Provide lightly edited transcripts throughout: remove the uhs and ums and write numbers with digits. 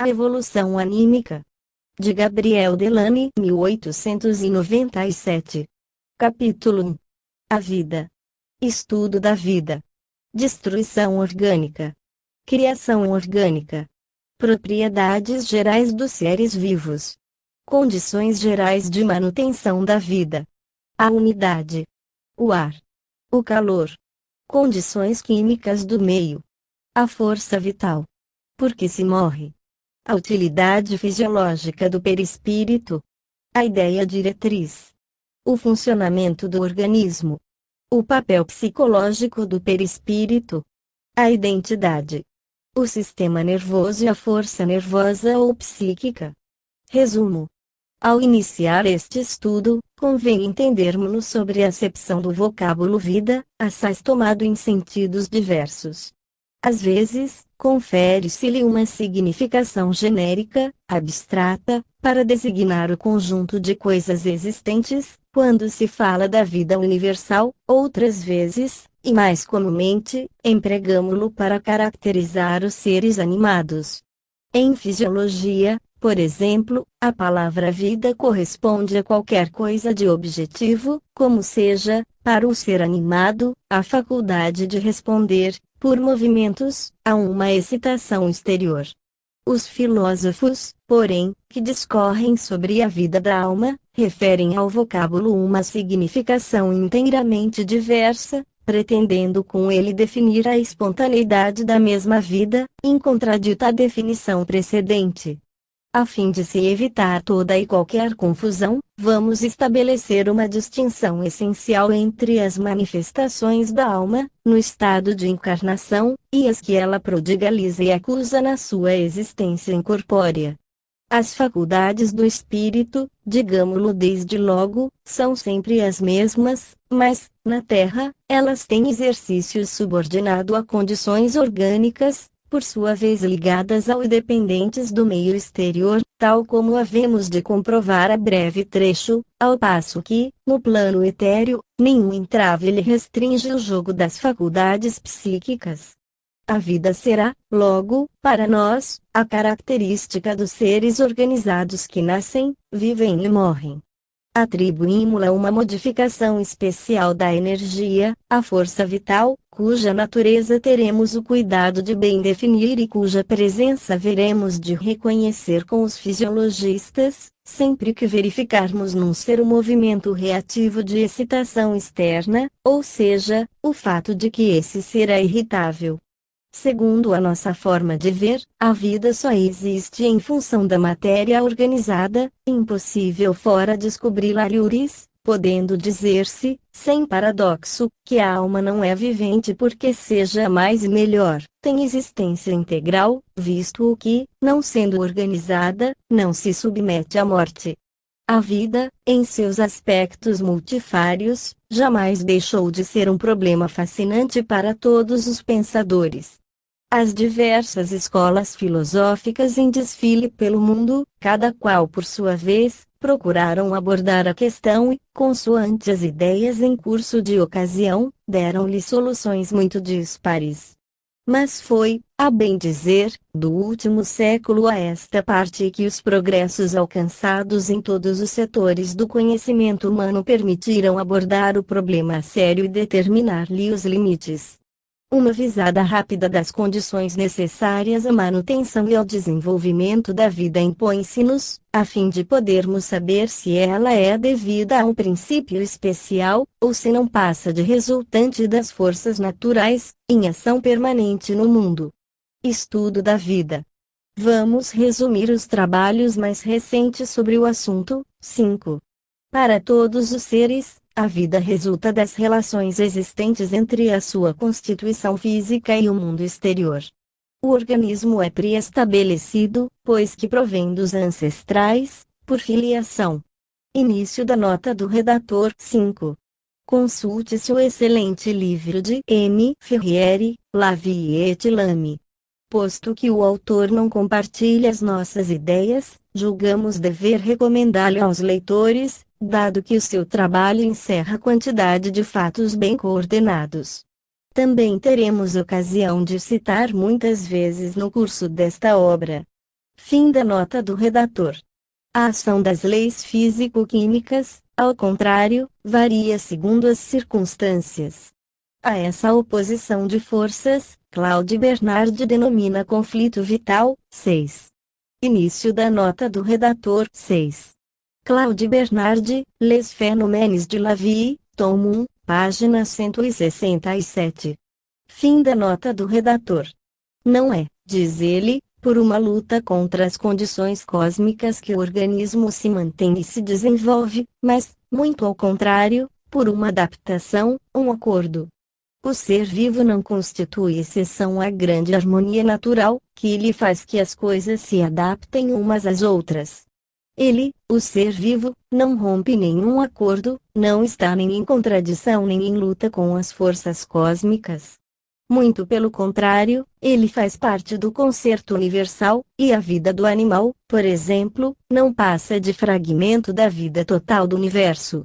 A Evolução Anímica, de Gabriel Delany, 1897. Capítulo 1. A Vida. Estudo da vida. Destruição orgânica. Criação orgânica. Propriedades gerais dos seres vivos. Condições gerais de manutenção da vida. A umidade. O ar. O calor. Condições químicas do meio. A força vital. Por que se morre? A utilidade fisiológica do perispírito. A ideia diretriz. O funcionamento do organismo. O papel psicológico do perispírito. A identidade. O sistema nervoso e a força nervosa ou psíquica. Resumo. Ao iniciar este estudo, convém entendermos sobre a acepção do vocábulo vida, assaz tomado em sentidos diversos. Às vezes, confere-se-lhe uma significação genérica, abstrata, para designar o conjunto de coisas existentes, quando se fala da vida universal; outras vezes, e mais comumente, empregamo-lo para caracterizar os seres animados. Em fisiologia, por exemplo, a palavra vida corresponde a qualquer coisa de objetivo, como seja, para o ser animado, a faculdade de responder, por movimentos, a uma excitação exterior. Os filósofos, porém, que discorrem sobre a vida da alma, referem ao vocábulo uma significação inteiramente diversa, pretendendo com ele definir a espontaneidade da mesma vida, em contradita à definição precedente. A fim de se evitar toda e qualquer confusão, vamos estabelecer uma distinção essencial entre as manifestações da alma, no estado de encarnação, e as que ela prodigaliza e acusa na sua existência incorpórea. As faculdades do espírito, digamo-lo desde logo, são sempre as mesmas, mas, na Terra, elas têm exercícios subordinado a condições orgânicas, por sua vez ligadas ou dependentes do meio exterior, tal como havemos de comprovar a breve trecho, ao passo que, no plano etéreo, nenhum entrave lhe restringe o jogo das faculdades psíquicas. A vida será, logo, para nós, a característica dos seres organizados que nascem, vivem e morrem. Atribuímos-la uma modificação especial da energia, a força vital, cuja natureza teremos o cuidado de bem definir e cuja presença veremos de reconhecer com os fisiologistas, sempre que verificarmos num ser o movimento reativo de excitação externa, ou seja, o fato de que esse ser é irritável. Segundo a nossa forma de ver, a vida só existe em função da matéria organizada, impossível fora descobri-la a luris, podendo dizer-se, sem paradoxo, que a alma não é vivente porque seja mais e melhor, tem existência integral, visto o que, não sendo organizada, não se submete à morte. A vida, em seus aspectos multifários, jamais deixou de ser um problema fascinante para todos os pensadores. As diversas escolas filosóficas em desfile pelo mundo, cada qual por sua vez, procuraram abordar a questão e, consoante as ideias em curso de ocasião, deram-lhe soluções muito dispares. Mas foi, a bem dizer, do último século a esta parte que os progressos alcançados em todos os setores do conhecimento humano permitiram abordar o problema a sério e determinar-lhe os limites. Uma visada rápida das condições necessárias à manutenção e ao desenvolvimento da vida impõe-se-nos, a fim de podermos saber se ela é devida a um princípio especial, ou se não passa de resultante das forças naturais, em ação permanente no mundo. Estudo da vida. Vamos resumir os trabalhos mais recentes sobre o assunto. 5. Para todos os seres, a vida resulta das relações existentes entre a sua constituição física e o mundo exterior. O organismo é pré-estabelecido, pois que provém dos ancestrais, por filiação. Início da nota do redator. 5. Consulte-se o excelente livro de M. Ferrieri, La Vie et l'Âme. Posto que o autor não compartilha as nossas ideias, julgamos dever recomendá-lo aos leitores, dado que o seu trabalho encerra quantidade de fatos bem coordenados. Também teremos ocasião de citar muitas vezes no curso desta obra. Fim da nota do redator. A ação das leis físico-químicas, ao contrário, varia segundo as circunstâncias. A essa oposição de forças, Claude Bernard denomina conflito vital. 6. Início da nota do redator. 6. Claude Bernard, Les Phénomènes de la Vie, tomo 1, página 167. Fim da nota do redator. Não é, diz ele, por uma luta contra as condições cósmicas que o organismo se mantém e se desenvolve, mas, muito ao contrário, por uma adaptação, um acordo. O ser vivo não constitui exceção à grande harmonia natural, que lhe faz que as coisas se adaptem umas às outras. Ele, o ser vivo, não rompe nenhum acordo, não está nem em contradição nem em luta com as forças cósmicas. Muito pelo contrário, ele faz parte do concerto universal, e a vida do animal, por exemplo, não passa de fragmento da vida total do universo.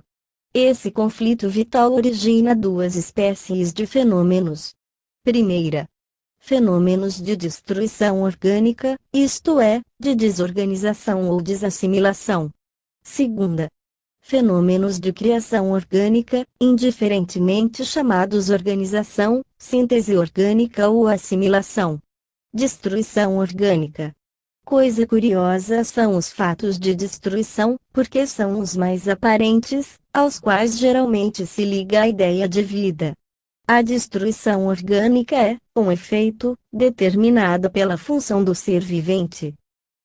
Esse conflito vital origina duas espécies de fenômenos. Primeira, fenômenos de destruição orgânica, isto é, de desorganização ou desassimilação. Segunda, fenômenos de criação orgânica, indiferentemente chamados organização, síntese orgânica ou assimilação. Destruição orgânica. Coisa curiosa são os fatos de destruição, porque são os mais aparentes, aos quais geralmente se liga a ideia de vida. A destruição orgânica é, com efeito, determinada pela função do ser vivente.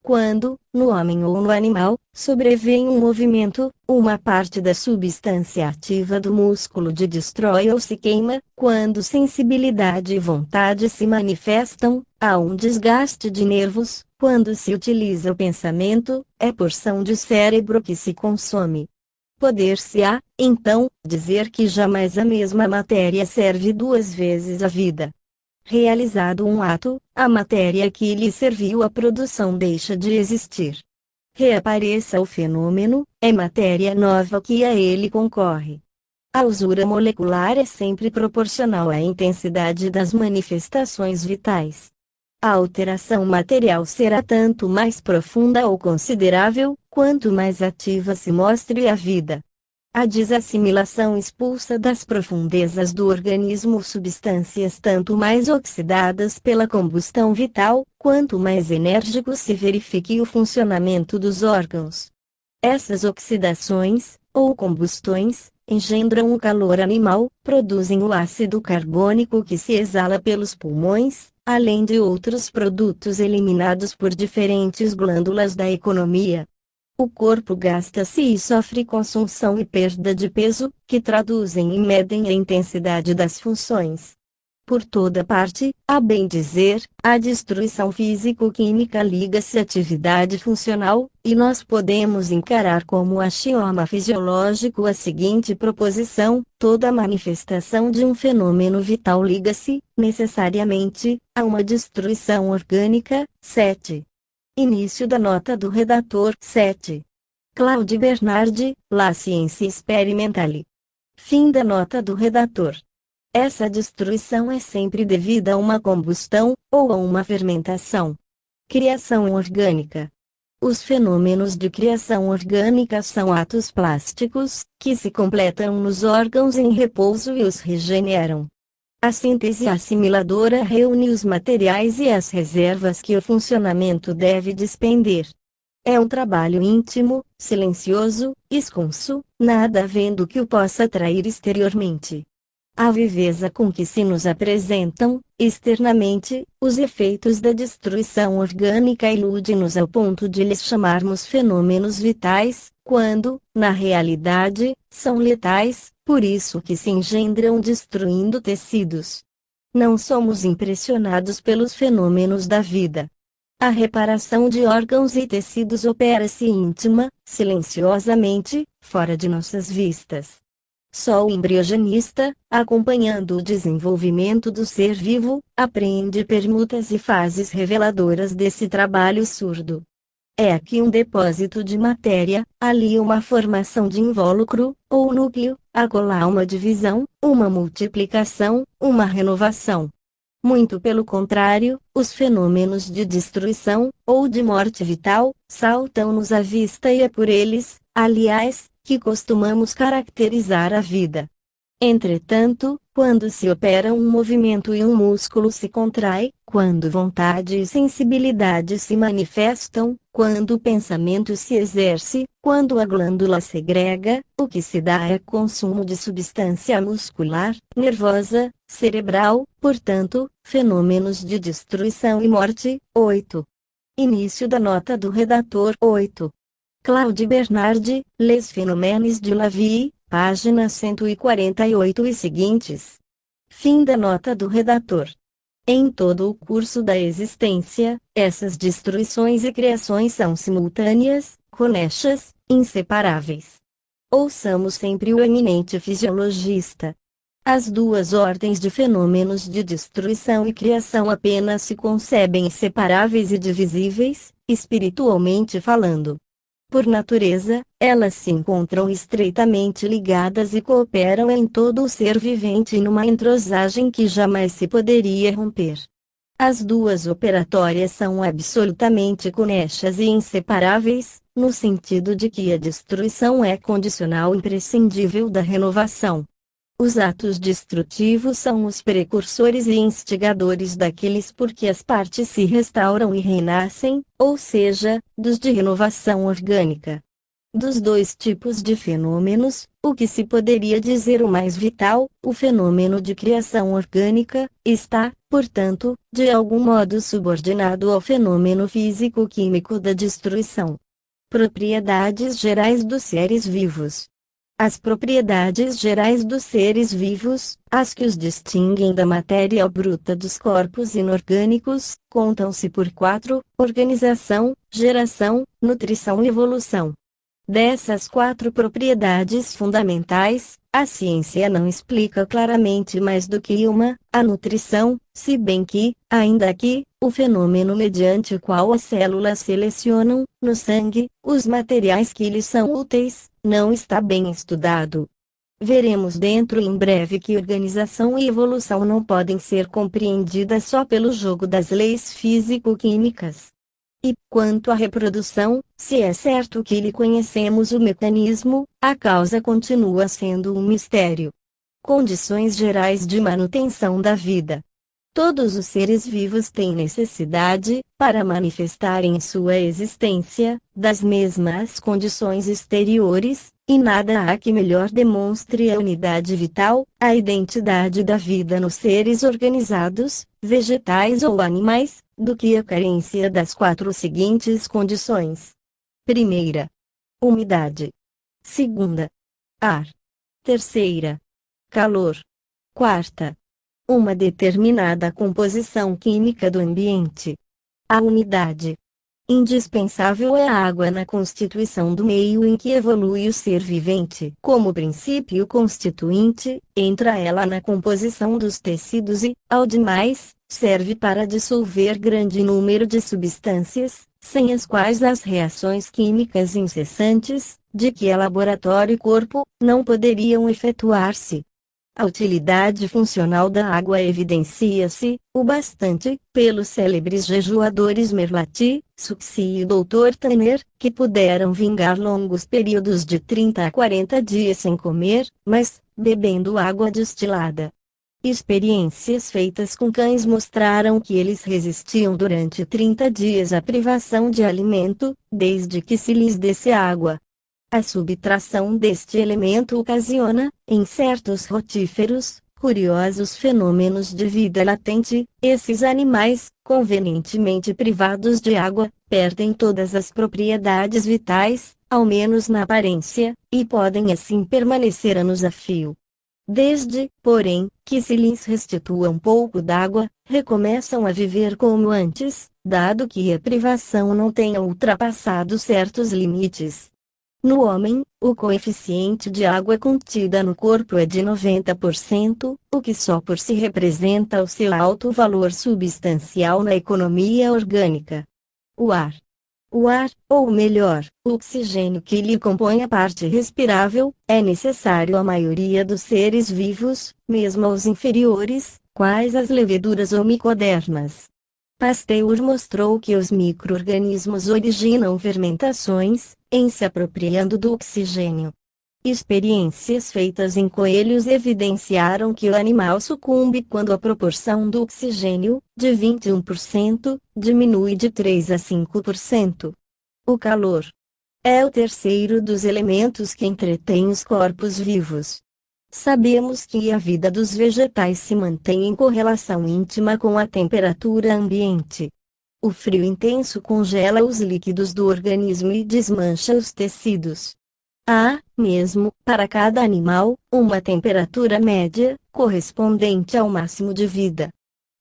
Quando, no homem ou no animal, sobrevém um movimento, uma parte da substância ativa do músculo de destrói ou se queima, quando sensibilidade e vontade se manifestam, há um desgaste de nervos, quando se utiliza o pensamento, é porção de cérebro que se consome. Poder-se-á, então, dizer que jamais a mesma matéria serve duas vezes a vida. Realizado um ato, a matéria que lhe serviu à produção deixa de existir. Reapareça o fenômeno, é matéria nova que a ele concorre. A usura molecular é sempre proporcional à intensidade das manifestações vitais. A alteração material será tanto mais profunda ou considerável, quanto mais ativa se mostre a vida. A desassimilação expulsa das profundezas do organismo substâncias tanto mais oxidadas pela combustão vital, quanto mais enérgico se verifique o funcionamento dos órgãos. Essas oxidações, ou combustões, engendram o calor animal, produzem o ácido carbônico que se exala pelos pulmões, além de outros produtos eliminados por diferentes glândulas da economia. O corpo gasta-se e sofre consumo e perda de peso, que traduzem e medem a intensidade das funções. Por toda parte, a bem dizer, a destruição físico-química liga-se à atividade funcional, e nós podemos encarar como axioma fisiológico a seguinte proposição: toda manifestação de um fenômeno vital liga-se, necessariamente, a uma destruição orgânica. 7. Início da nota do redator. 7. Claude Bernard, La Science Experimentale. Fim da nota do redator. Essa destruição é sempre devida a uma combustão, ou a uma fermentação. Criação orgânica. Os fenômenos de criação orgânica são atos plásticos, que se completam nos órgãos em repouso e os regeneram. A síntese assimiladora reúne os materiais e as reservas que o funcionamento deve despender. É um trabalho íntimo, silencioso, esconso, nada havendo que o possa atrair exteriormente. A viveza com que se nos apresentam, externamente, os efeitos da destruição orgânica ilude-nos ao ponto de lhes chamarmos fenômenos vitais, quando, na realidade, são letais, por isso que se engendram destruindo tecidos. Não somos impressionados pelos fenômenos da vida. A reparação de órgãos e tecidos opera-se íntima, silenciosamente, fora de nossas vistas. Só o embriogenista, acompanhando o desenvolvimento do ser vivo, apreende permutas e fases reveladoras desse trabalho surdo. É aqui um depósito de matéria, ali uma formação de invólucro, ou núcleo, acolá uma divisão, uma multiplicação, uma renovação. Muito pelo contrário, os fenômenos de destruição, ou de morte vital, saltam-nos à vista e é por eles, aliás, que costumamos caracterizar a vida. Entretanto, quando se opera um movimento e um músculo se contrai, quando vontade e sensibilidade se manifestam, quando o pensamento se exerce, quando a glândula segrega, o que se dá é consumo de substância muscular, nervosa, cerebral, portanto, fenômenos de destruição e morte. 8. Início da nota do redator. 8. Claude Bernard, Les Phénomènes de la Vie, página 148 e seguintes. Fim da nota do redator. Em todo o curso da existência, essas destruições e criações são simultâneas, conexas, inseparáveis. Ouçamos sempre o eminente fisiologista. As duas ordens de fenômenos de destruição e criação apenas se concebem separáveis e divisíveis, espiritualmente falando. Por natureza, elas se encontram estreitamente ligadas e cooperam em todo o ser vivente numa entrosagem que jamais se poderia romper. As duas operatórias são absolutamente conexas e inseparáveis, no sentido de que a destruição é condicional imprescindível da renovação. Os atos destrutivos são os precursores e instigadores daqueles por que as partes se restauram e renascem, ou seja, dos de renovação orgânica. Dos dois tipos de fenômenos, o que se poderia dizer o mais vital, o fenômeno de criação orgânica, está, portanto, de algum modo subordinado ao fenômeno físico-químico da destruição. Propriedades gerais dos seres vivos. As propriedades gerais dos seres vivos, as que os distinguem da matéria bruta dos corpos inorgânicos, contam-se por 4: organização, geração, nutrição e evolução. Dessas 4 propriedades fundamentais, a ciência não explica claramente mais do que uma, a nutrição, se bem que, ainda que, o fenômeno mediante o qual as células selecionam, no sangue, os materiais que lhes são úteis, não está bem estudado. Veremos dentro em breve que organização e evolução não podem ser compreendidas só pelo jogo das leis físico-químicas. E, quanto à reprodução, se é certo que lhe conhecemos o mecanismo, a causa continua sendo um mistério. Condições gerais de manutenção da vida. Todos os seres vivos têm necessidade, para manifestarem sua existência, das mesmas condições exteriores, e nada há que melhor demonstre a unidade vital, a identidade da vida nos seres organizados, vegetais ou animais, do que a carência das 4 seguintes condições. Primeira, umidade. Segunda, ar. Terceira, calor. Quarta, uma determinada composição química do ambiente. A umidade. Indispensável é a água na constituição do meio em que evolui o ser vivente. Como princípio constituinte, entra ela na composição dos tecidos e, ao demais, serve para dissolver grande número de substâncias, sem as quais as reações químicas incessantes, de que é laboratório e corpo, não poderiam efetuar-se. A utilidade funcional da água evidencia-se, o bastante, pelos célebres jejuadores Merlati, Succi e Dr. Tanner, que puderam vingar longos períodos de 30 a 40 dias sem comer, mas, bebendo água destilada. Experiências feitas com cães mostraram que eles resistiam durante 30 dias à privação de alimento, desde que se lhes desse água. A subtração deste elemento ocasiona, em certos rotíferos, curiosos fenômenos de vida latente. Esses animais, convenientemente privados de água, perdem todas as propriedades vitais, ao menos na aparência, e podem assim permanecer anos a fio. Desde, porém, que se lhes restitua um pouco d'água, recomeçam a viver como antes, dado que a privação não tenha ultrapassado certos limites. No homem, o coeficiente de água contida no corpo é de 90%, o que só por si representa o seu alto valor substancial na economia orgânica. O ar. O ar, ou melhor, o oxigênio que lhe compõe a parte respirável, é necessário à maioria dos seres vivos, mesmo aos inferiores, quais as leveduras ou micodermas. Pasteur mostrou que os micro-organismos originam fermentações, em se apropriando do oxigênio. Experiências feitas em coelhos evidenciaram que o animal sucumbe quando a proporção do oxigênio, de 21%, diminui de 3 a 5%. O calor é o terceiro dos elementos que entretém os corpos vivos. Sabemos que a vida dos vegetais se mantém em correlação íntima com a temperatura ambiente. O frio intenso congela os líquidos do organismo e desmancha os tecidos. Há, mesmo, para cada animal, uma temperatura média, correspondente ao máximo de vida.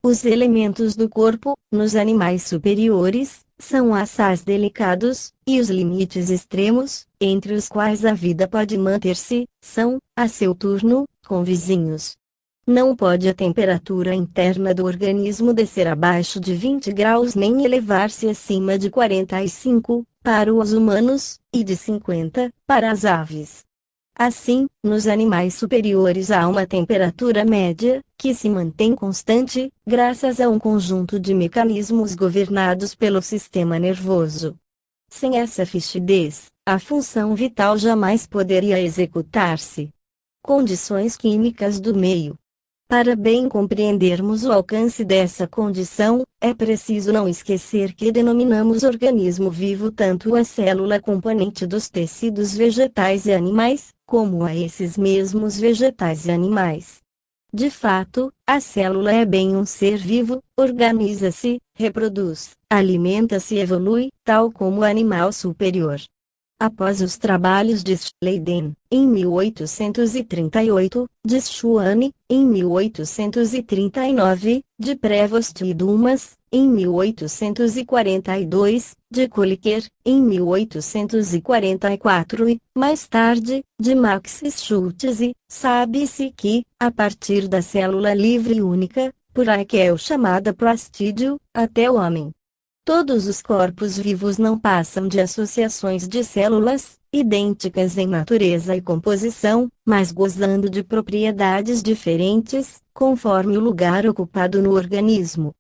Os elementos do corpo, nos animais superiores, são assaz delicados, e os limites extremos, entre os quais a vida pode manter-se, são, a seu turno, convizinhos. Não pode a temperatura interna do organismo descer abaixo de 20 graus nem elevar-se acima de 45, para os humanos, e de 50, para as aves. Assim, nos animais superiores há uma temperatura média, que se mantém constante, graças a um conjunto de mecanismos governados pelo sistema nervoso. Sem essa fixidez, a função vital jamais poderia executar-se. Condições químicas do meio. Para bem compreendermos o alcance dessa condição, é preciso não esquecer que denominamos organismo vivo tanto a célula componente dos tecidos vegetais e animais, como a esses mesmos vegetais e animais. De fato, a célula é bem um ser vivo, organiza-se, reproduz, alimenta-se e evolui, tal como o animal superior. Após os trabalhos de Schleiden, em 1838, de Schwann, em 1839, de Prevost e Dumas, em 1842, de Kolliker, em 1844 e, mais tarde, de Max Schultze, sabe-se que, a partir da célula livre única, por aí que é o chamada plastídio, até o homem. Todos os corpos vivos não passam de associações de células, idênticas em natureza e composição, mas gozando de propriedades diferentes, conforme o lugar ocupado no organismo.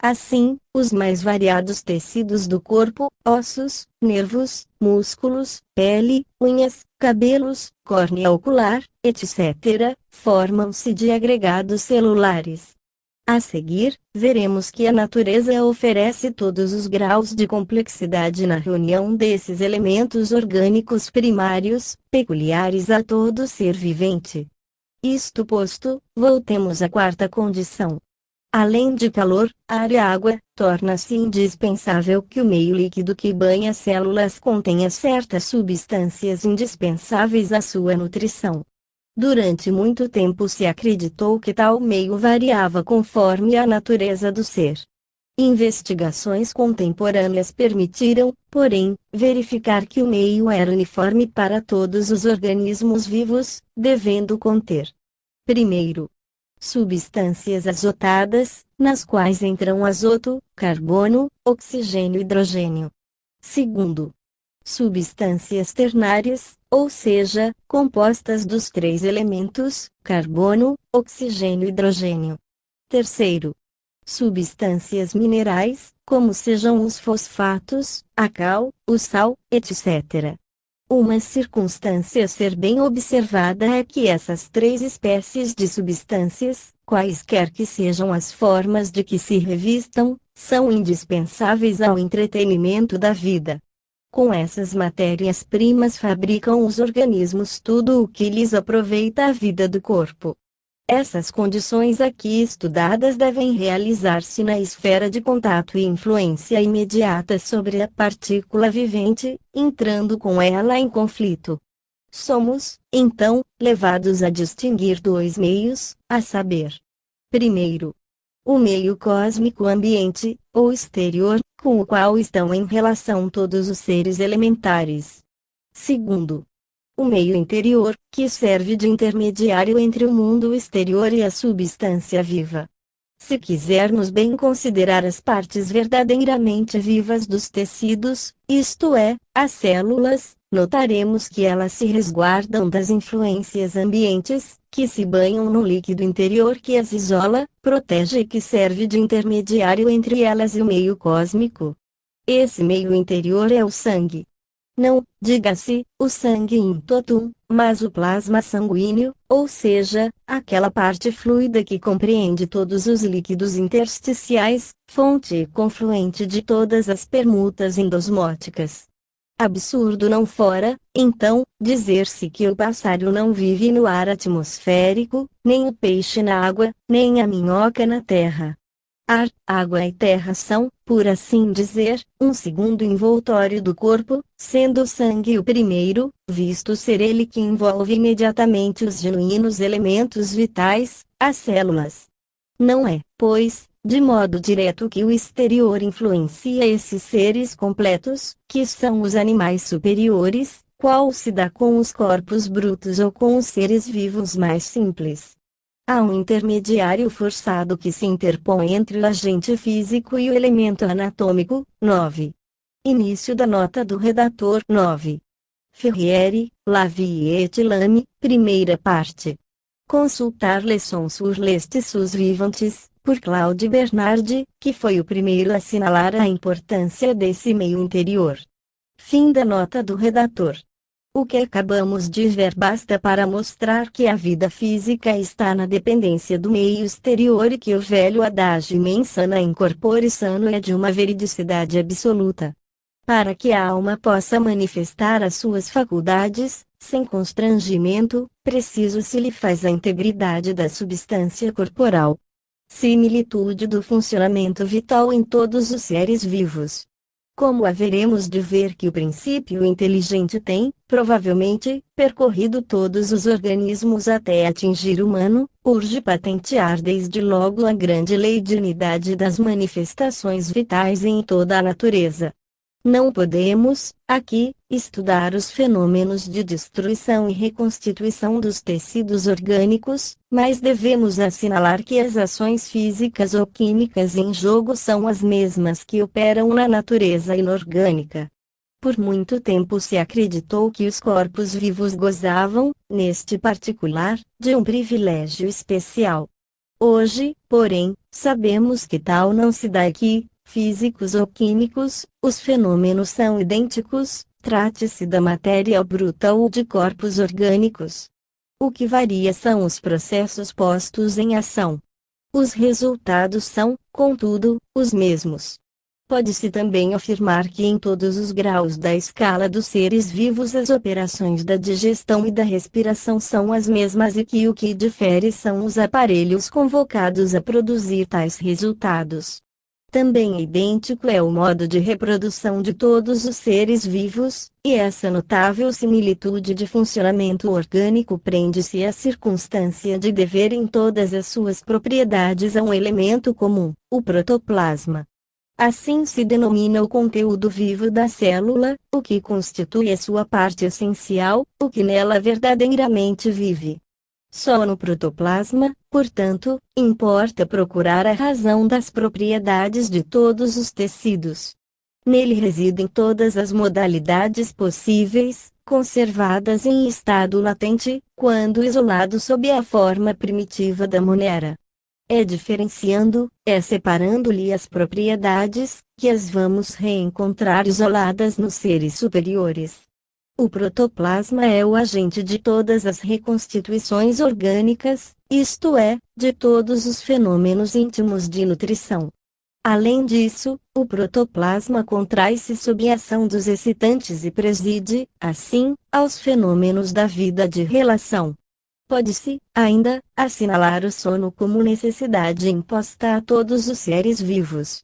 Assim, os mais variados tecidos do corpo, ossos, nervos, músculos, pele, unhas, cabelos, córnea ocular, etc., formam-se de agregados celulares. A seguir, veremos que a natureza oferece todos os graus de complexidade na reunião desses elementos orgânicos primários, peculiares a todo ser vivente. Isto posto, voltemos à quarta condição. Além de calor, ar e água, torna-se indispensável que o meio líquido que banha as células contenha certas substâncias indispensáveis à sua nutrição. Durante muito tempo se acreditou que tal meio variava conforme a natureza do ser. Investigações contemporâneas permitiram, porém, verificar que o meio era uniforme para todos os organismos vivos, devendo conter: primeiro, substâncias azotadas, nas quais entram azoto, carbono, oxigênio e hidrogênio. Segundo, substâncias ternárias, ou seja, compostas dos três elementos, carbono, oxigênio e hidrogênio. Terceiro, substâncias minerais, como sejam os fosfatos, a cal, o sal, etc. Uma circunstância a ser bem observada é que essas três espécies de substâncias, quaisquer que sejam as formas de que se revistam, são indispensáveis ao entretenimento da vida. Com essas matérias-primas fabricam os organismos tudo o que lhes aproveita a vida do corpo. Essas condições aqui estudadas devem realizar-se na esfera de contato e influência imediata sobre a partícula vivente, entrando com ela em conflito. Somos, então, levados a distinguir dois meios, a saber: primeiro, o meio cósmico ambiente, ou exterior, com o qual estão em relação todos os seres elementares. Segundo, o meio interior, que serve de intermediário entre o mundo exterior e a substância viva. Se quisermos bem considerar as partes verdadeiramente vivas dos tecidos, isto é, as células, notaremos que elas se resguardam das influências ambientes, que se banham no líquido interior que as isola, protege e que serve de intermediário entre elas e o meio cósmico. Esse meio interior é o sangue. Não, diga-se, o sangue in totum, mas o plasma sanguíneo, ou seja, aquela parte fluida que compreende todos os líquidos intersticiais, fonte e confluente de todas as permutas endosmóticas. Absurdo não fora, então, dizer-se que o pássaro não vive no ar atmosférico, nem o peixe na água, nem a minhoca na terra. Ar, água e terra são, por assim dizer, um segundo envoltório do corpo, sendo o sangue o primeiro, visto ser ele que envolve imediatamente os genuínos elementos vitais, as células. Não é, pois, de modo direto que o exterior influencia esses seres completos, que são os animais superiores, qual se dá com os corpos brutos ou com os seres vivos mais simples. Há um intermediário forçado que se interpõe entre o agente físico e o elemento anatômico. 9. Início da nota do redator. 9. Ferrieri, Lavie et Lamy, primeira parte. Consultar Leçons sur les tissus vivantes, por Claude Bernard, que foi o primeiro a assinalar a importância desse meio interior. Fim da nota do redator. O que acabamos de ver basta para mostrar que a vida física está na dependência do meio exterior e que o velho adágio mens sana in corpore sano é de uma veridicidade absoluta. Para que a alma possa manifestar as suas faculdades, sem constrangimento, preciso se lhe faz a integridade da substância corporal. Similitude do funcionamento vital em todos os seres vivos. Como haveremos de ver que o princípio inteligente tem, provavelmente, percorrido todos os organismos até atingir o humano, urge patentear desde logo a grande lei de unidade das manifestações vitais em toda a natureza. Não podemos, aqui, estudar os fenômenos de destruição e reconstituição dos tecidos orgânicos, mas devemos assinalar que as ações físicas ou químicas em jogo são as mesmas que operam na natureza inorgânica. Por muito tempo se acreditou que os corpos vivos gozavam, neste particular, de um privilégio especial. Hoje, porém, sabemos que tal não se dá aqui. Físicos ou químicos, os fenômenos são idênticos, trate-se da matéria bruta ou de corpos orgânicos. O que varia são os processos postos em ação. Os resultados são, contudo, os mesmos. Pode-se também afirmar que em todos os graus da escala dos seres vivos as operações da digestão e da respiração são as mesmas e que o que difere são os aparelhos convocados a produzir tais resultados. Também idêntico é o modo de reprodução de todos os seres vivos, e essa notável similitude de funcionamento orgânico prende-se à circunstância de dever em todas as suas propriedades a um elemento comum, o protoplasma. Assim se denomina o conteúdo vivo da célula, o que constitui a sua parte essencial, o que nela verdadeiramente vive. Só no protoplasma, portanto, importa procurar a razão das propriedades de todos os tecidos. Nele residem todas as modalidades possíveis, conservadas em estado latente, quando isolado sob a forma primitiva da monera. É diferenciando, é separando-lhe as propriedades, que as vamos reencontrar isoladas nos seres superiores. O protoplasma é o agente de todas as reconstituições orgânicas, isto é, de todos os fenômenos íntimos de nutrição. Além disso, o protoplasma contrai-se sob a ação dos excitantes e preside, assim, aos fenômenos da vida de relação. Pode-se, ainda, assinalar o sono como necessidade imposta a todos os seres vivos.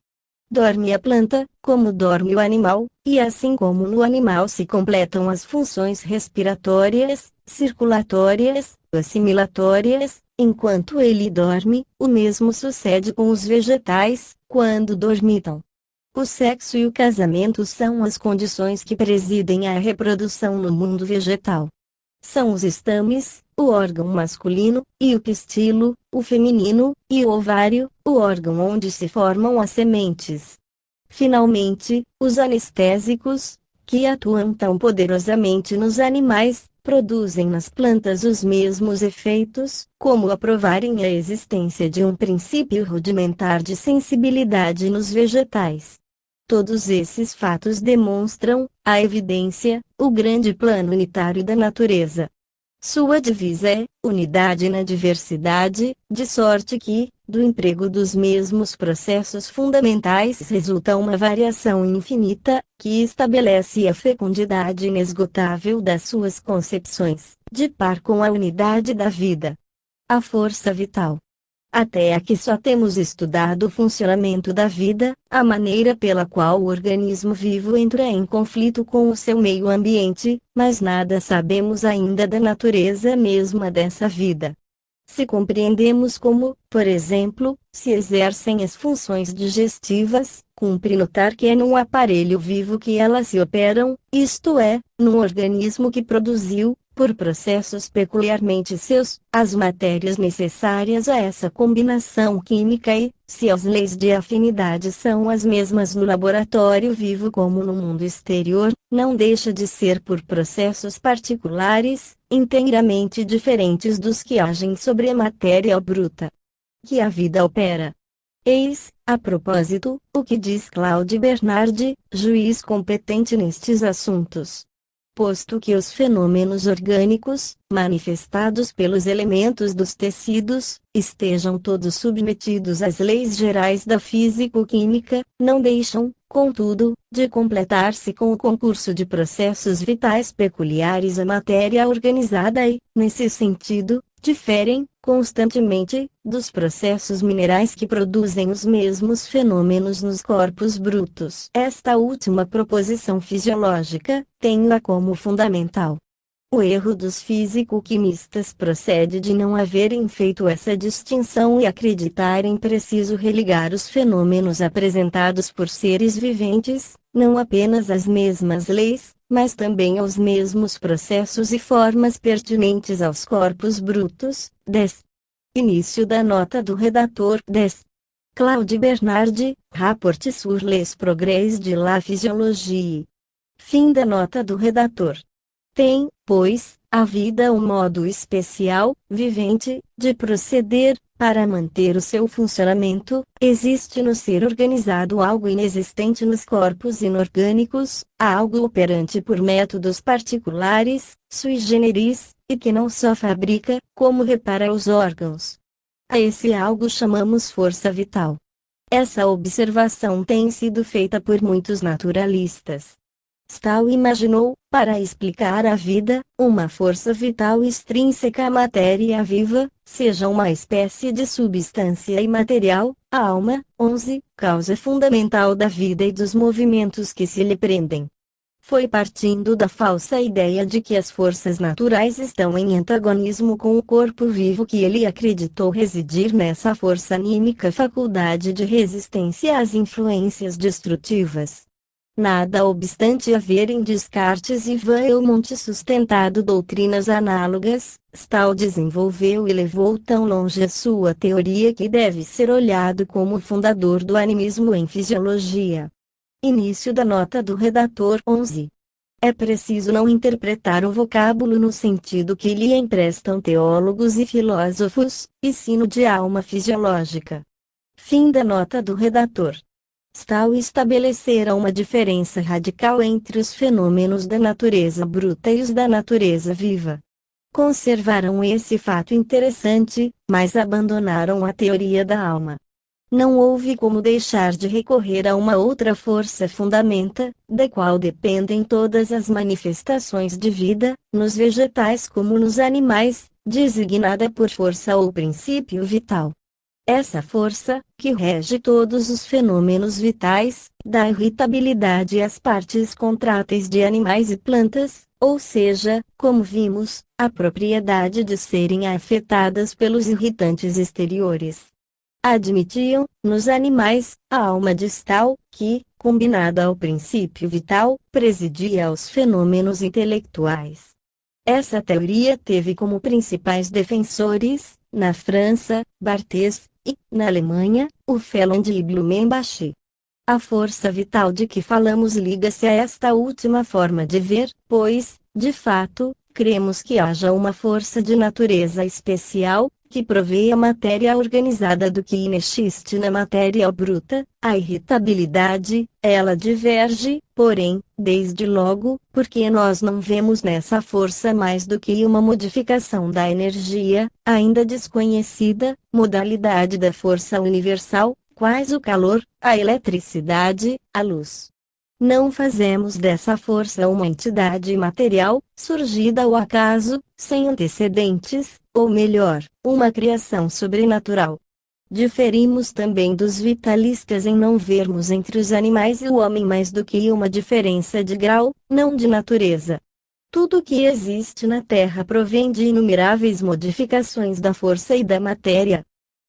Dorme a planta, como dorme o animal, e assim como no animal se completam as funções respiratórias, circulatórias, assimilatórias, enquanto ele dorme, o mesmo sucede com os vegetais, quando dormitam. O sexo e o casamento são as condições que presidem à reprodução no mundo vegetal. São os estames, o órgão masculino, e o pistilo, o feminino, e o ovário, o órgão onde se formam as sementes. Finalmente, os anestésicos, que atuam tão poderosamente nos animais, produzem nas plantas os mesmos efeitos, como a provarem a existência de um princípio rudimentar de sensibilidade nos vegetais. Todos esses fatos demonstram, à evidência, o grande plano unitário da natureza. Sua divisa é unidade na diversidade, de sorte que, do emprego dos mesmos processos fundamentais resulta uma variação infinita, que estabelece a fecundidade inesgotável das suas concepções, de par com a unidade da vida. A força vital. Até aqui só temos estudado o funcionamento da vida, a maneira pela qual o organismo vivo entra em conflito com o seu meio ambiente, mas nada sabemos ainda da natureza mesma dessa vida. Se compreendemos como, por exemplo, se exercem as funções digestivas, cumpre notar que é num aparelho vivo que elas se operam, isto é, num organismo que produziu, por processos peculiarmente seus, as matérias necessárias a essa combinação química e, se as leis de afinidade são as mesmas no laboratório vivo como no mundo exterior, não deixa de ser por processos particulares, inteiramente diferentes dos que agem sobre a matéria bruta, que a vida opera. Eis, a propósito, o que diz Claude Bernard, juiz competente nestes assuntos. Posto que os fenômenos orgânicos, manifestados pelos elementos dos tecidos, estejam todos submetidos às leis gerais da físico-química, não deixam, contudo, de completar-se com o concurso de processos vitais peculiares à matéria organizada e, nesse sentido, diferem, constantemente, dos processos minerais que produzem os mesmos fenômenos nos corpos brutos. Esta última proposição fisiológica, tenho-a como fundamental. O erro dos físico-quimistas procede de não haverem feito essa distinção e acreditarem preciso religar os fenômenos apresentados por seres viventes, não apenas às mesmas leis, mas também aos mesmos processos e formas pertinentes aos corpos brutos. 10. Início da nota do redator. 10. Claude Bernard, Rapport sur les progrès de la physiologie. Fim da nota do redator. Tem, pois, a vida um modo especial, vivente, de proceder, para manter o seu funcionamento. Existe no ser organizado algo inexistente nos corpos inorgânicos, algo operante por métodos particulares, sui generis, e que não só fabrica, como repara os órgãos. A esse algo chamamos força vital. Essa observação tem sido feita por muitos naturalistas. Stahl imaginou, para explicar a vida, uma força vital extrínseca à matéria viva, seja uma espécie de substância imaterial, a alma. 11. Causa fundamental da vida e dos movimentos que se lhe prendem. Foi partindo da falsa ideia de que as forças naturais estão em antagonismo com o corpo vivo que ele acreditou residir nessa força anímica faculdade de resistência às influências destrutivas. Nada obstante haverem Descartes e Vailmont sustentado doutrinas análogas, Stahl desenvolveu e levou tão longe a sua teoria que deve ser olhado como o fundador do animismo em fisiologia. Início da nota do redator. 11. É preciso não interpretar o vocábulo no sentido que lhe emprestam teólogos e filósofos, e sim no de alma fisiológica. Fim da nota do redator. Stahl estabelecera uma diferença radical entre os fenômenos da natureza bruta e os da natureza viva. Conservaram esse fato interessante, mas abandonaram a teoria da alma. Não houve como deixar de recorrer a uma outra força fundamenta, da qual dependem todas as manifestações de vida, nos vegetais como nos animais, designada por força ou princípio vital. Essa força, que rege todos os fenômenos vitais, dá irritabilidade às partes contráteis de animais e plantas, ou seja, como vimos, a propriedade de serem afetadas pelos irritantes exteriores. Admitiam, nos animais, a alma de Stahl, que, combinada ao princípio vital, presidia aos fenômenos intelectuais. Essa teoria teve como principais defensores, na França, Barthes, e, na Alemanha, o Phelan e Blumenbach. A força vital de que falamos liga-se a esta última forma de ver, pois, de fato, cremos que haja uma força de natureza especial, que provê a matéria organizada do que inexiste na matéria bruta, a irritabilidade. Ela diverge, porém, desde logo, porque nós não vemos nessa força mais do que uma modificação da energia, ainda desconhecida, modalidade da força universal, quais o calor, a eletricidade, a luz. Não fazemos dessa força uma entidade material, surgida ao acaso, sem antecedentes, ou melhor, uma criação sobrenatural. Diferimos também dos vitalistas em não vermos entre os animais e o homem mais do que uma diferença de grau, não de natureza. Tudo que existe na Terra provém de inumeráveis modificações da força e da matéria.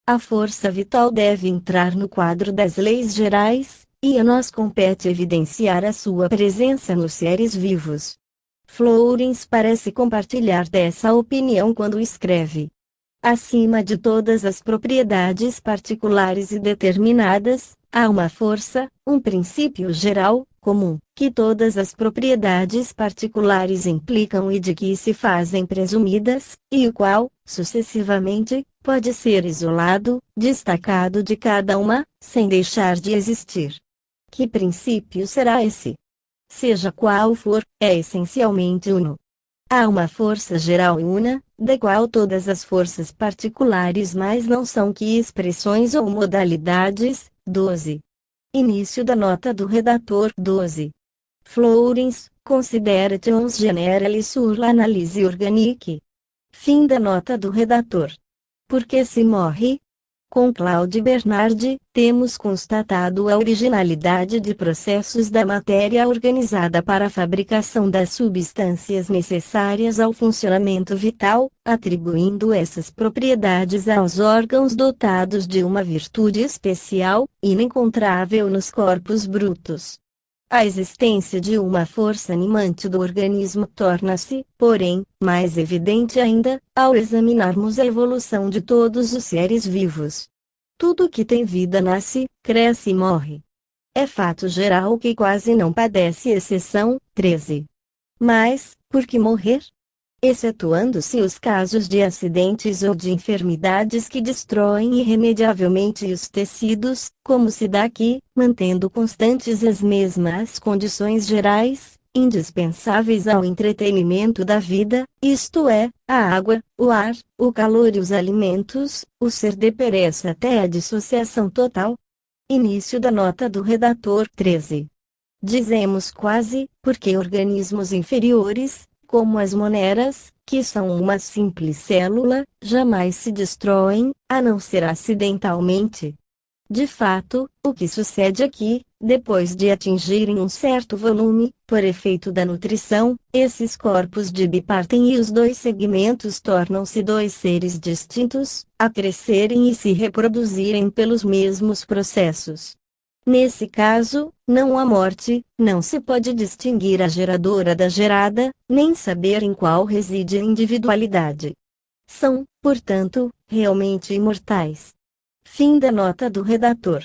A força vital deve entrar no quadro das leis gerais, e a nós compete evidenciar a sua presença nos seres vivos. Flourens parece compartilhar dessa opinião quando escreve: acima de todas as propriedades particulares e determinadas, há uma força, um princípio geral, comum, que todas as propriedades particulares implicam e de que se fazem presumidas, e o qual, sucessivamente, pode ser isolado, destacado de cada uma, sem deixar de existir. Que princípio será esse? Seja qual for, é essencialmente uno. Há uma força geral e una, da qual todas as forças particulares mais não são que expressões ou modalidades. 12. Início da nota do redator. 12. Flourens, Considerations generales sur l'analyse organique. Fim da nota do redator. Por que se morre? Com Claude Bernard, temos constatado a originalidade de processos da matéria organizada para a fabricação das substâncias necessárias ao funcionamento vital, atribuindo essas propriedades aos órgãos dotados de uma virtude especial, inencontrável nos corpos brutos. A existência de uma força animante do organismo torna-se, porém, mais evidente ainda, ao examinarmos a evolução de todos os seres vivos. Tudo que tem vida nasce, cresce e morre. É fato geral que quase não padece exceção. 13. Mas, por que morrer? Excetuando-se os casos de acidentes ou de enfermidades que destroem irremediavelmente os tecidos, como se dá aqui, mantendo constantes as mesmas condições gerais, indispensáveis ao entretenimento da vida, isto é, a água, o ar, o calor e os alimentos, o ser deperece até a dissociação total. Início da nota do redator. 13. Dizemos quase, porque organismos inferiores, como as moneras, que são uma simples célula, jamais se destroem, a não ser acidentalmente. De fato, o que sucede aqui, depois de atingirem um certo volume, por efeito da nutrição, esses corpos bipartem e os dois segmentos tornam-se dois seres distintos, a crescerem e se reproduzirem pelos mesmos processos. Nesse caso, não há morte, não se pode distinguir a geradora da gerada, nem saber em qual reside a individualidade. São, portanto, realmente imortais. Fim da nota do redator.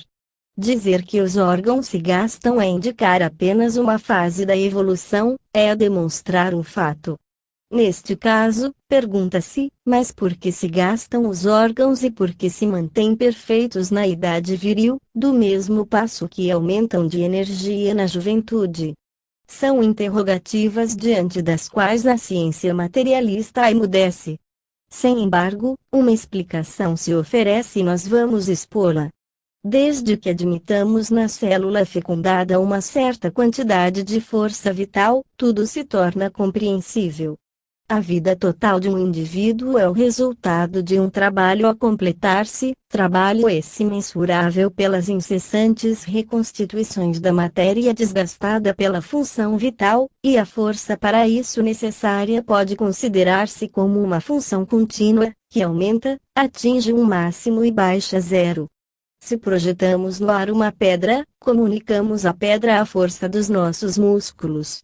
Dizer que os órgãos se gastam é indicar apenas uma fase da evolução, é demonstrar um fato. Neste caso, pergunta-se, mas por que se gastam os órgãos e por que se mantêm perfeitos na idade viril, do mesmo passo que aumentam de energia na juventude? São interrogativas diante das quais a ciência materialista emudece. Sem embargo, uma explicação se oferece e nós vamos expô-la. Desde que admitamos na célula fecundada uma certa quantidade de força vital, tudo se torna compreensível. A vida total de um indivíduo é o resultado de um trabalho a completar-se, trabalho esse mensurável pelas incessantes reconstituições da matéria desgastada pela função vital, e a força para isso necessária pode considerar-se como uma função contínua, que aumenta, atinge um máximo e baixa zero. Se projetamos no ar uma pedra, comunicamos à pedra a força dos nossos músculos.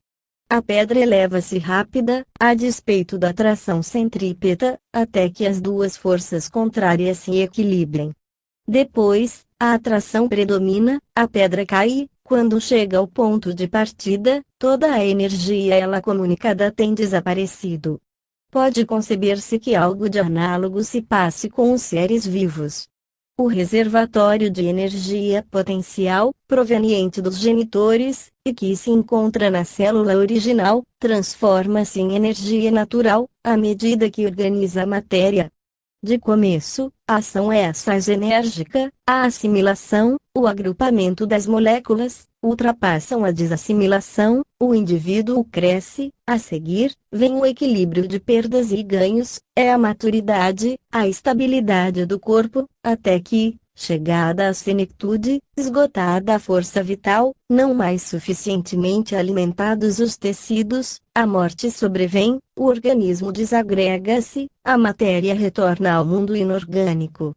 A pedra eleva-se rápida, a despeito da tração centrípeta, até que as duas forças contrárias se equilibrem. Depois, a atração predomina, a pedra cai. Quando chega ao ponto de partida, toda a energia ela comunicada tem desaparecido. Pode conceber-se que algo de análogo se passe com os seres vivos. O reservatório de energia potencial, proveniente dos genitores, e que se encontra na célula original, transforma-se em energia natural, à medida que organiza a matéria. De começo, a ação é assaz enérgica, a assimilação, o agrupamento das moléculas, ultrapassam a desassimilação, o indivíduo cresce, a seguir, vem o equilíbrio de perdas e ganhos, é a maturidade, a estabilidade do corpo, até que, chegada à senectude, esgotada a força vital, não mais suficientemente alimentados os tecidos, a morte sobrevém, o organismo desagrega-se, a matéria retorna ao mundo inorgânico.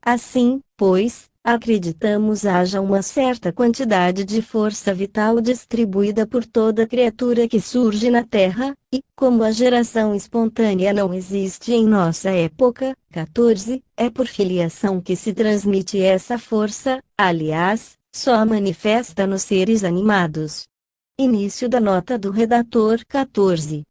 Assim, pois, acreditamos haja uma certa quantidade de força vital distribuída por toda criatura que surge na Terra, e, como a geração espontânea não existe em nossa época, 14, é por filiação que se transmite essa força, aliás, só a manifesta nos seres animados. Início da nota do redator 14.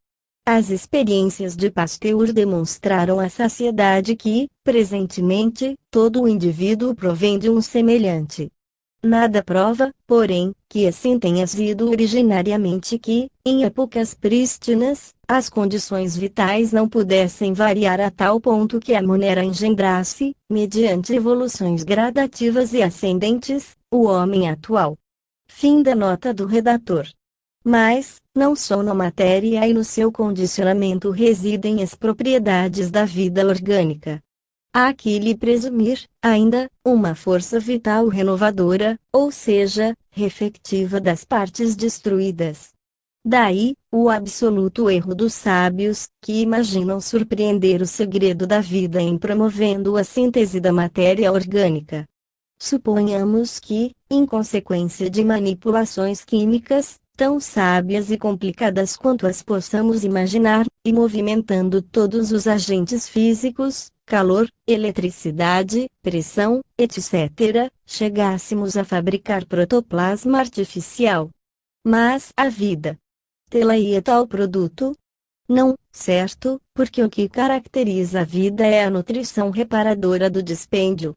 As experiências de Pasteur demonstraram à saciedade que, presentemente, todo o indivíduo provém de um semelhante. Nada prova, porém, que assim tenha sido originariamente que, em épocas prístinas, as condições vitais não pudessem variar a tal ponto que a monera engendrasse, mediante evoluções gradativas e ascendentes, o homem atual. Fim da nota do redator. Mas, não só na matéria e no seu condicionamento residem as propriedades da vida orgânica. Há que lhe presumir, ainda, uma força vital renovadora, ou seja, reflectiva das partes destruídas. Daí, o absoluto erro dos sábios, que imaginam surpreender o segredo da vida em promovendo a síntese da matéria orgânica. Suponhamos que, em consequência de manipulações químicas, tão sábias e complicadas quanto as possamos imaginar, e movimentando todos os agentes físicos, calor, eletricidade, pressão, etc., chegássemos a fabricar protoplasma artificial. Mas a vida tê-la-ia tal produto? Não, certo, porque o que caracteriza a vida é a nutrição reparadora do dispêndio.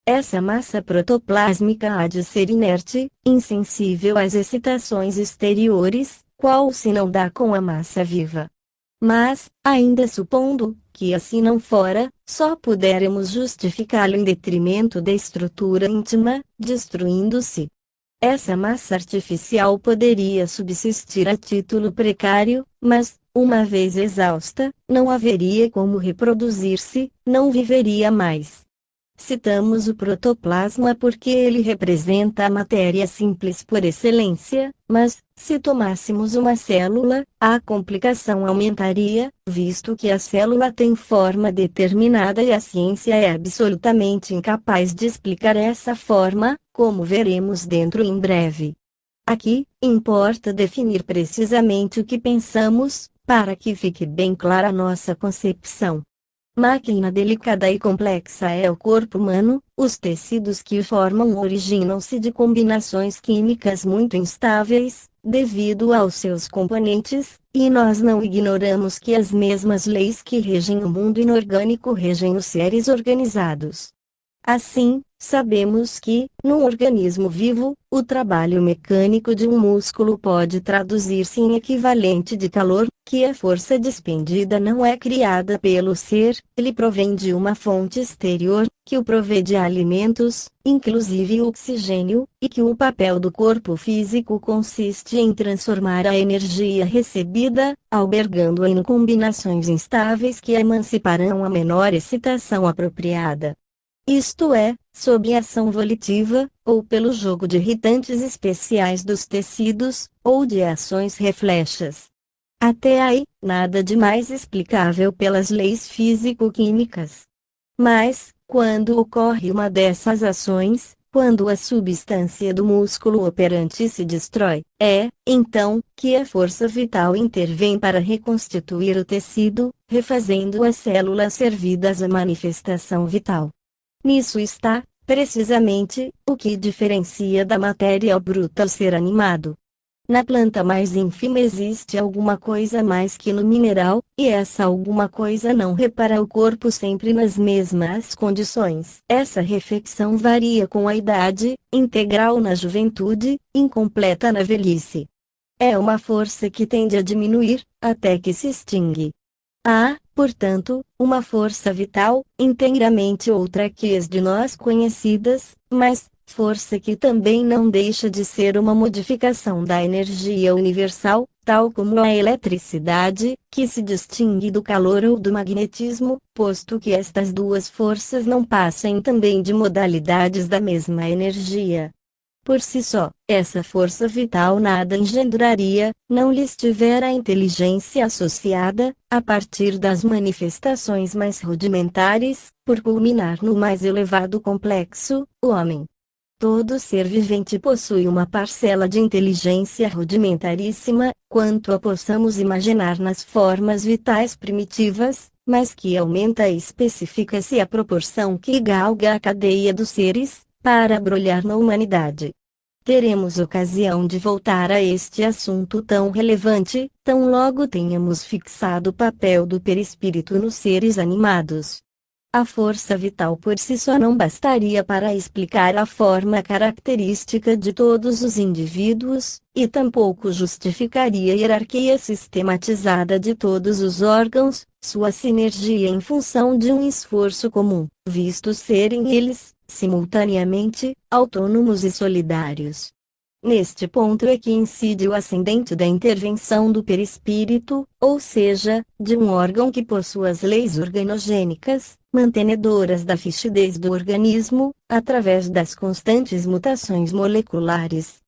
Essa massa protoplásmica há de ser inerte, insensível às excitações exteriores, qual se não dá com a massa viva. Mas, ainda supondo que assim não fora, só puderemos justificá-lo em detrimento da estrutura íntima, destruindo-se. Essa massa artificial poderia subsistir a título precário, mas, uma vez exausta, não haveria como reproduzir-se, não viveria mais. Citamos o protoplasma porque ele representa a matéria simples por excelência, mas, se tomássemos uma célula, a complicação aumentaria, visto que a célula tem forma determinada e a ciência é absolutamente incapaz de explicar essa forma, como veremos dentro em breve. Aqui, importa definir precisamente o que pensamos, para que fique bem clara a nossa concepção. Máquina delicada e complexa é o corpo humano, os tecidos que o formam originam-se de combinações químicas muito instáveis, devido aos seus componentes, e nós não ignoramos que as mesmas leis que regem o mundo inorgânico regem os seres organizados. Assim, sabemos que, num organismo vivo, o trabalho mecânico de um músculo pode traduzir-se em equivalente de calor, que a força despendida não é criada pelo ser, ele provém de uma fonte exterior, que o provê de alimentos, inclusive o oxigênio, e que o papel do corpo físico consiste em transformar a energia recebida, albergando-a em combinações instáveis que emanciparão a menor excitação apropriada. Isto é, sob ação volitiva, ou pelo jogo de irritantes especiais dos tecidos, ou de ações reflexas. Até aí, nada de mais explicável pelas leis físico-químicas. Mas, quando ocorre uma dessas ações, Quando a substância do músculo operante se destrói, então, que a força vital intervém para reconstituir o tecido, refazendo as células servidas à manifestação vital. Nisso está, precisamente, o que diferencia da matéria bruta o ser animado. Na planta mais ínfima existe alguma coisa mais que no mineral, e essa alguma coisa não repara o corpo sempre nas mesmas condições. Essa refeição varia com a idade, integral na juventude, incompleta na velhice. É uma força que tende a diminuir, até que se extingue. Há, portanto, uma força vital, inteiramente outra que as de nós conhecidas, mas, força que também não deixa de ser uma modificação da energia universal, tal como a eletricidade, que se distingue do calor ou do magnetismo, posto que estas duas forças não passem também de modalidades da mesma energia. Por si só, essa força vital nada engendraria, não lhes tiver a inteligência associada, a partir das manifestações mais rudimentares, por culminar no mais elevado complexo, o homem. Todo ser vivente possui uma parcela de inteligência rudimentaríssima, quanto a possamos imaginar nas formas vitais primitivas, mas que aumenta e especifica-se à proporção que galga a cadeia dos seres, para abrolhar na humanidade. Teremos ocasião de voltar a este assunto tão relevante, tão logo tenhamos fixado o papel do perispírito nos seres animados. A força vital por si só não bastaria para explicar a forma característica de todos os indivíduos, e tampouco justificaria a hierarquia sistematizada de todos os órgãos, sua sinergia em função de um esforço comum, visto serem eles, simultaneamente, autônomos e solidários. Neste ponto é que incide o ascendente da intervenção do perispírito, ou seja, de um órgão que possua as leis organogênicas, mantenedoras da fixidez do organismo, através das constantes mutações moleculares.